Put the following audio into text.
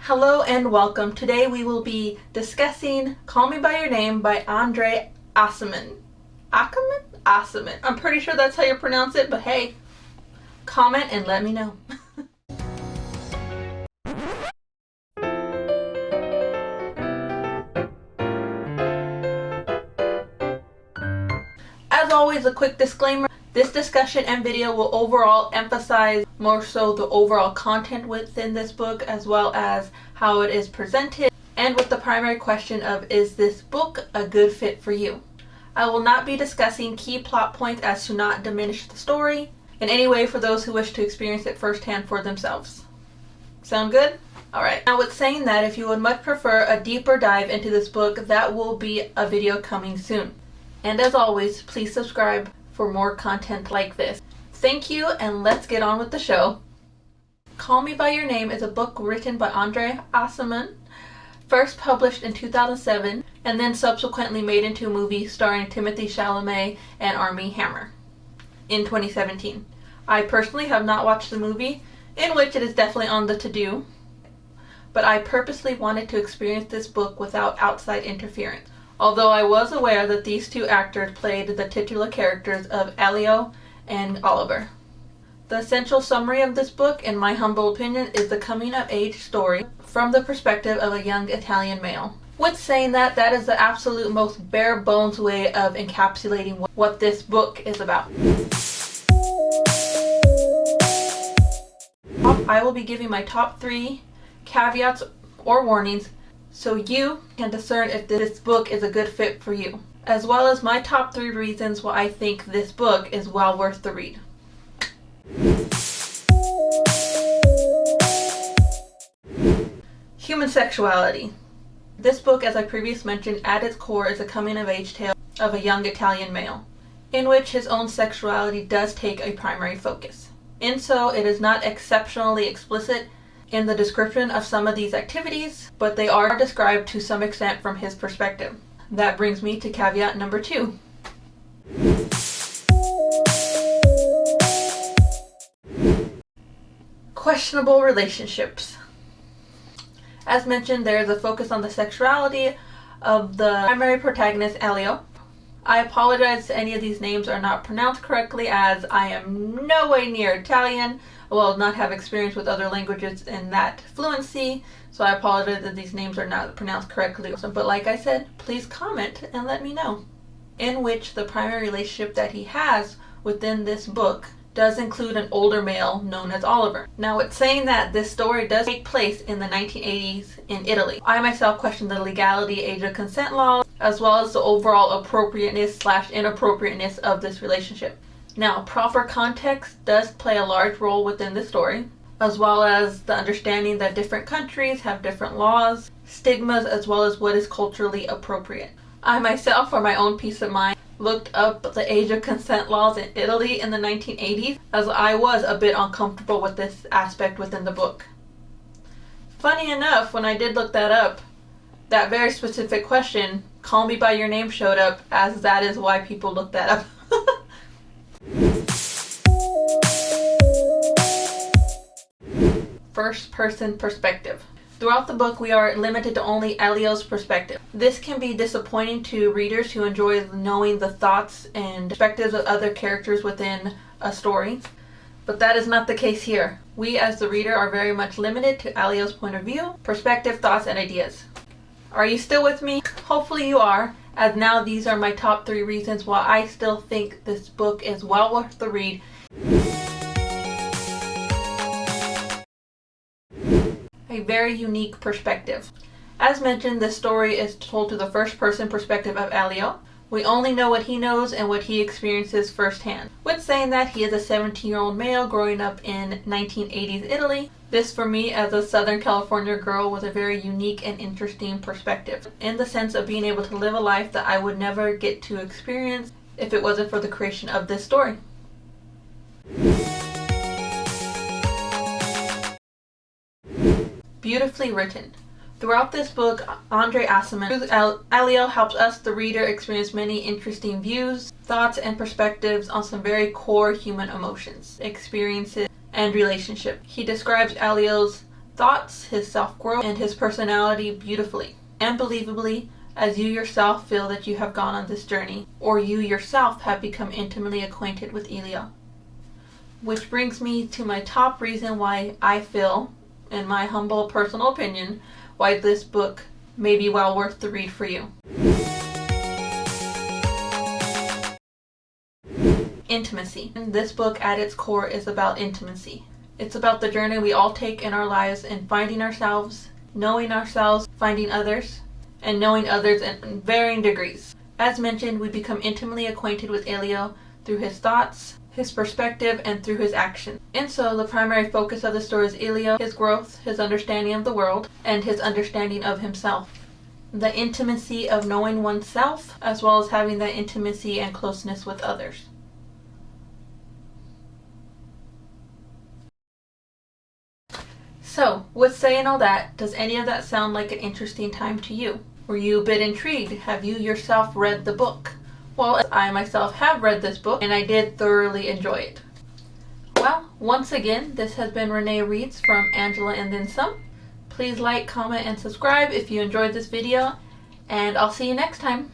Hello and welcome. Today we will be discussing Call Me By Your Name by Andre Aciman. Aciman? I'm pretty sure that's how you pronounce it, but hey, comment and let me know. As always, a quick disclaimer. This discussion and video will overall emphasize more so the overall content within this book as well as how it is presented, and with the primary question of, is this book a good fit for you? I will not be discussing key plot points as to not diminish the story in any way for those who wish to experience it firsthand for themselves. Sound good? Alright, now with saying that, if you would much prefer a deeper dive into this book, that will be a video coming soon. And as always, please subscribe for more content like this. Thank you, and let's get on with the show. Call Me By Your Name is a book written by Andre Aciman, first published in 2007, and then subsequently made into a movie starring Timothy Chalamet and Armie in 2017. I personally have not watched the movie, in which it is definitely on the to-do, but I purposely wanted to experience this book without outside interference. Although I was aware that these two actors played the titular characters of Elio and Oliver. The essential summary of this book, in my humble opinion, is the coming-of-age story from the perspective of a young Italian male. With saying that, that is the absolute most bare-bones way of encapsulating what this book is about. I will be giving my top 3 caveats or warnings so you can discern if this book is a good fit for you, as well as my top 3 reasons why I think this book is well worth the read. Human sexuality. This book, as I previously mentioned, at its core is a coming-of-age tale of a young Italian male, in which his own sexuality does take a primary focus. In so, it is not exceptionally explicit in the description of some of these activities, but they are described to some extent from his perspective. That brings me to caveat number 2. Questionable relationships. As mentioned, there is a focus on the sexuality of the primary protagonist, Elio. I apologize if any of these names are not pronounced correctly, as I am no way near Italian. Well, not have experience with other languages in that fluency, so I apologize that these names are not pronounced correctly. But like I said, please comment and let me know. In which the primary relationship that he has within this book does include an older male known as Oliver. Now, it's saying that this story does take place in the 1980s in Italy. I myself question the legality, age of consent laws, as well as the overall appropriateness/inappropriateness of this relationship. Now, proper context does play a large role within the story, as well as the understanding that different countries have different laws, stigmas, as well as what is culturally appropriate. I myself, for my own peace of mind, looked up the age of consent laws in Italy in the 1980s, as I was a bit uncomfortable with this aspect within the book. Funny enough, when I did look that up, that very specific question, Call Me By Your Name, showed up, as that is why people looked that up. First person perspective. Throughout the book, we are limited to only Elio's perspective. This can be disappointing to readers who enjoy knowing the thoughts and perspectives of other characters within a story, but that is not the case here. We as the reader are very much limited to Elio's point of view, perspective, thoughts, and ideas. Are you still with me? Hopefully you are, as now these are my top 3 reasons why I still think this book is well worth the read. A very unique perspective. As mentioned, this story is told through the first person perspective of Elio. We only know what he knows and what he experiences firsthand. With saying that, he is a 17-year-old male growing up in 1980s Italy. This, for me, as a Southern California girl, was a very unique and interesting perspective, in the sense of being able to live a life that I would never get to experience if it wasn't for the creation of this story. Beautifully written. Throughout this book, Andre Aciman, Elio, helps us, the reader, experience many interesting views, thoughts, and perspectives on some very core human emotions, experiences, and relationship. He describes Elio's thoughts, his self-growth, and his personality beautifully and believably, as you yourself feel that you have gone on this journey, or you yourself have become intimately acquainted with Elia. Which brings me to my top reason why I feel, in my humble personal opinion, why this book may be well worth the read for you. Intimacy. This book at its core is about intimacy. It's about the journey we all take in our lives in finding ourselves, finding others, and knowing others in varying degrees. As mentioned, we become intimately acquainted with Elia through his thoughts, his perspective, and through his actions. And so the primary focus of the story is Elia, his growth, his understanding of the world, and his understanding of himself. The intimacy of knowing oneself, as well as having that intimacy and closeness with others. So, with saying all that, does any of that sound like an interesting time to you? Were you a bit intrigued? Have you yourself read the book? Well, I myself have read this book, and I did thoroughly enjoy it. Well, once again, this has been Renee Reads from Angela and Then Some. Please like, comment, and subscribe if you enjoyed this video, and I'll see you next time.